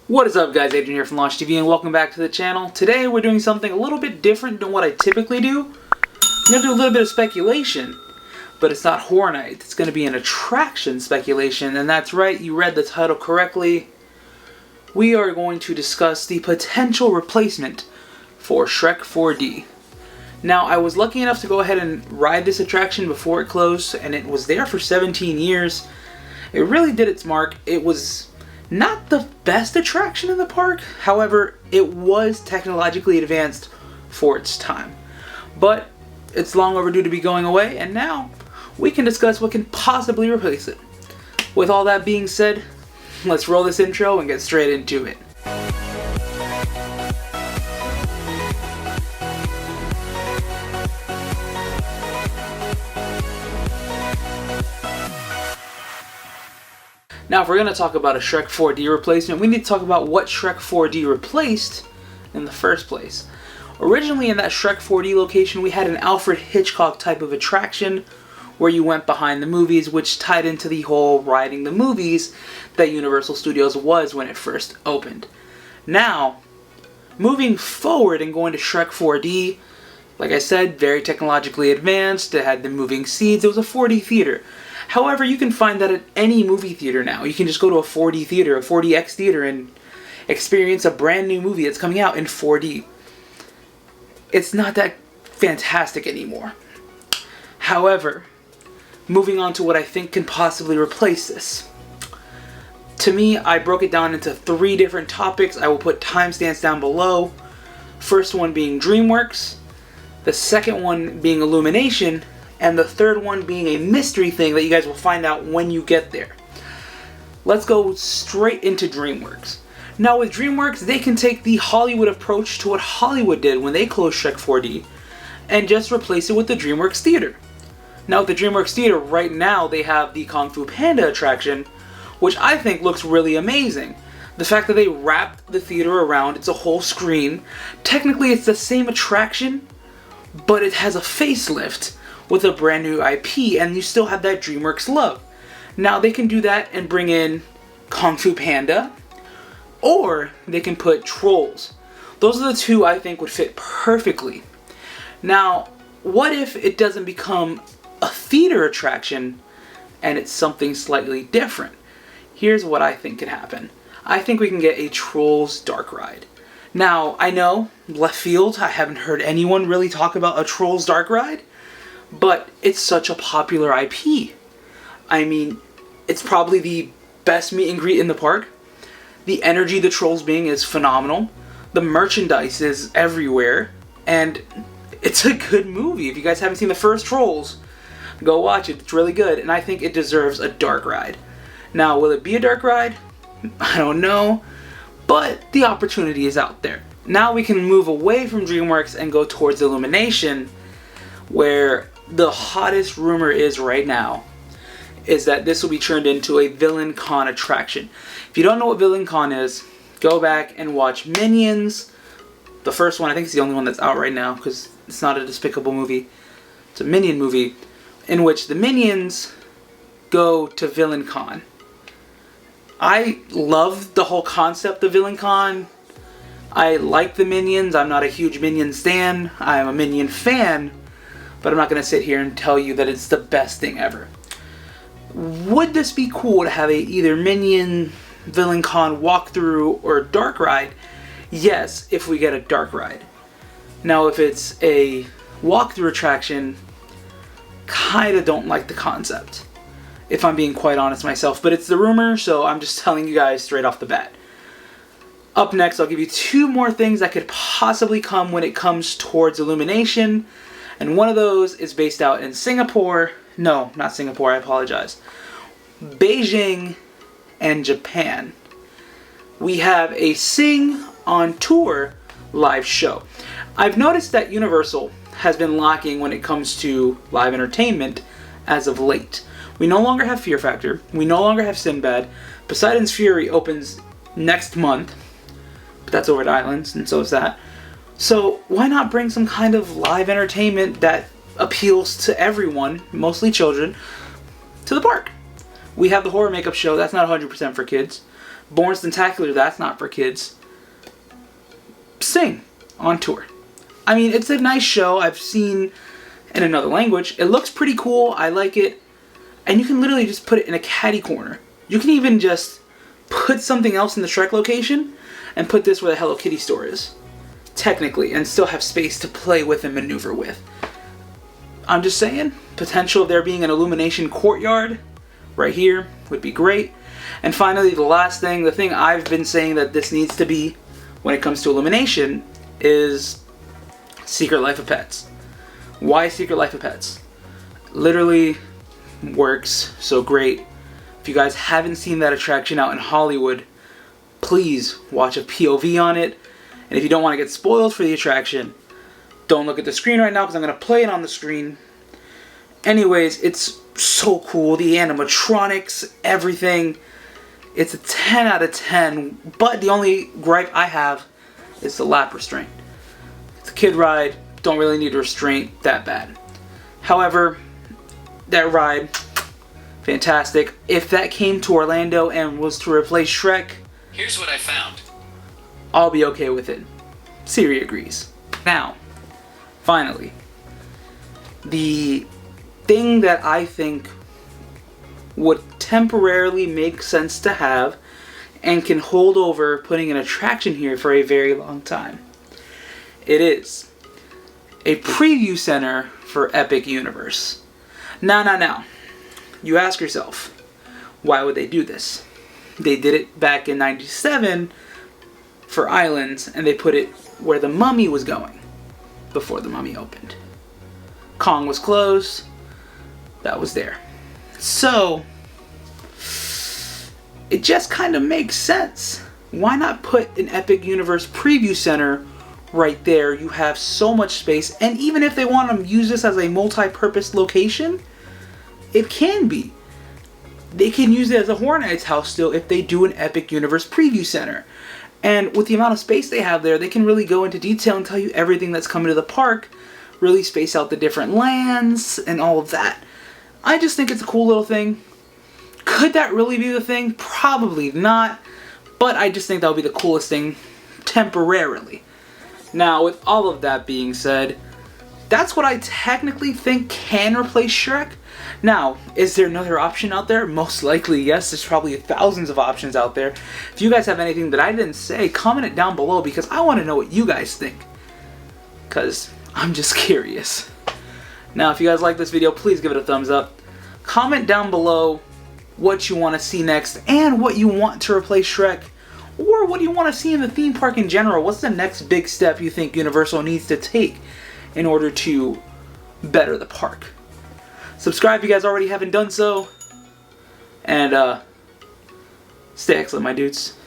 What is up, guys? Adrian here from Launch TV and welcome back to the channel. Today we're doing something a little bit different than what I typically do. I'm going to do a little bit of speculation, but it's not Horror Night. It's going to be an attraction speculation, and that's right, you read the title correctly. We are going to discuss the potential replacement for Shrek 4D. Now, I was lucky enough to go ahead and ride this attraction before it closed, and it was there for 17 years. It really did its mark. It was not the best attraction in the park, however, it was technologically advanced for its time. But it's long overdue to be going away, and now we can discuss what can possibly replace it. With all that being said, let's roll this intro and get straight into it. Now, if we're going to talk about a Shrek 4D replacement, we need to talk about what Shrek 4D replaced in the first place. Originally, in that Shrek 4D location, we had an Alfred Hitchcock type of attraction where you went behind the movies, which tied into the whole riding the movies that Universal Studios was when it first opened. Now, moving forward and going to Shrek 4D, like I said, very technologically advanced. It had the moving seats. It was a 4D theater. However, you can find that at any movie theater now. You can just go to a 4D theater, a 4DX theater, and experience a brand new movie that's coming out in 4D. It's not that fantastic anymore. However, moving on to what I think can possibly replace this. To me, I broke it down into 3 different topics. I will put timestamps down below. First one being DreamWorks, the second one being Illumination, and the third one being a mystery thing that you guys will find out when you get there. Let's go straight into DreamWorks. Now with DreamWorks, they can take the Hollywood approach to what Hollywood did when they closed Shrek 4D and just replace it with the DreamWorks Theater. Now with the DreamWorks Theater, right now they have the Kung Fu Panda attraction, which I think looks really amazing. The fact that they wrapped the theater around, it's a whole screen. Technically it's the same attraction, but it has a facelift with a brand new IP, and you still have that DreamWorks love. Now they can do that and bring in Kung Fu Panda, or they can put Trolls. Those are the two I think would fit perfectly. Now, what if it doesn't become a theater attraction and it's something slightly different? Here's what I think could happen. I think we can get a Trolls dark ride. Now, I know, left field, I haven't heard anyone really talk about a Trolls dark ride, but it's such a popular IP. I mean, it's probably the best meet and greet in the park. The energy the Trolls bring is phenomenal. The merchandise is everywhere. And it's a good movie. If you guys haven't seen the first Trolls, go watch it. It's really good. And I think it deserves a dark ride. Now, will it be a dark ride? I don't know. But the opportunity is out there. Now we can move away from DreamWorks and go towards Illumination, where the hottest rumor is right now is that this will be turned into a Villain Con attraction. If you don't know what Villain Con is, go back and watch Minions. The first one, I think it's the only one that's out right now because it's not a Despicable movie. It's a Minion movie in which the Minions go to Villain Con. I love the whole concept of Villain Con. I like the Minions. I'm not a huge Minion stan. I'm a Minion fan. But I'm not going to sit here and tell you that it's the best thing ever. Would this be cool to have a either Minion, Villain Con walkthrough, or dark ride? Yes, if we get a dark ride. Now, if it's a walkthrough attraction, kinda don't like the concept, if I'm being quite honest myself. But it's the rumor, so I'm just telling you guys straight off the bat. Up next, I'll give you 2 more things that could possibly come when it comes towards Illumination. And one of those is based out in Singapore. No, not Singapore, I apologize. Beijing and Japan. We have a Sing on Tour live show. I've noticed that Universal has been lacking when it comes to live entertainment as of late. We no longer have Fear Factor. We no longer have Sinbad. Poseidon's Fury opens next month. But that's over at Islands, and so is that. So why not bring some kind of live entertainment that appeals to everyone, mostly children, to the park? We have the horror makeup show. That's not 100% for kids. Born Tentacular, that's not for kids. Sing on tour. I mean, it's a nice show. I've seen in another language. It looks pretty cool. I like it. And you can literally just put it in a caddy corner. You can even just put something else in the Shrek location and put this where the Hello Kitty store is. Technically, and still have space to play with and maneuver with. I'm just saying, potential of there being an Illumination courtyard right here would be great. And finally, the last thing, the thing I've been saying that this needs to be when it comes to Illumination is Secret Life of Pets. Why Secret Life of Pets? Literally works so great. If you guys haven't seen that attraction out in Hollywood, please watch a POV on it. And if you don't want to get spoiled for the attraction, don't look at the screen right now because I'm going to play it on the screen. Anyways, it's so cool. The animatronics, everything. It's a 10 out of 10. But the only gripe I have is the lap restraint. It's a kid ride. Don't really need a restraint that bad. However, that ride, fantastic. If that came to Orlando and was to replace Shrek, here's what I found. I'll be okay with it. Siri agrees. Now, finally, the thing that I think would temporarily make sense to have and can hold over putting an attraction here for a very long time. It is a preview center for Epic Universe. Now. You ask yourself, why would they do this? They did it back in '97 for Islands, and they put it where the Mummy was going before the Mummy opened. Kong was closed. That was there. So, it just kind of makes sense. Why not put an Epic Universe preview center right there? You have so much space, and even if they want to use this as a multi-purpose location, it can be. They can use it as a Horror Nights house still if they do an Epic Universe preview center. And with the amount of space they have there, they can really go into detail and tell you everything that's coming to the park, really space out the different lands and all of that. I just think it's a cool little thing. Could that really be the thing? Probably not. But I just think that would be the coolest thing temporarily. Now, with all of that being said, that's what I technically think can replace Shrek. Now, is there another option out there? Most likely, yes. There's probably thousands of options out there. If you guys have anything that I didn't say, comment it down below because I want to know what you guys think. Because I'm just curious. Now, if you guys like this video, please give it a thumbs up. Comment down below what you want to see next and what you want to replace Shrek. Or what do you want to see in the theme park in general? What's the next big step you think Universal needs to take in order to better the park? Subscribe if you guys already haven't done so. And stay excellent, my dudes.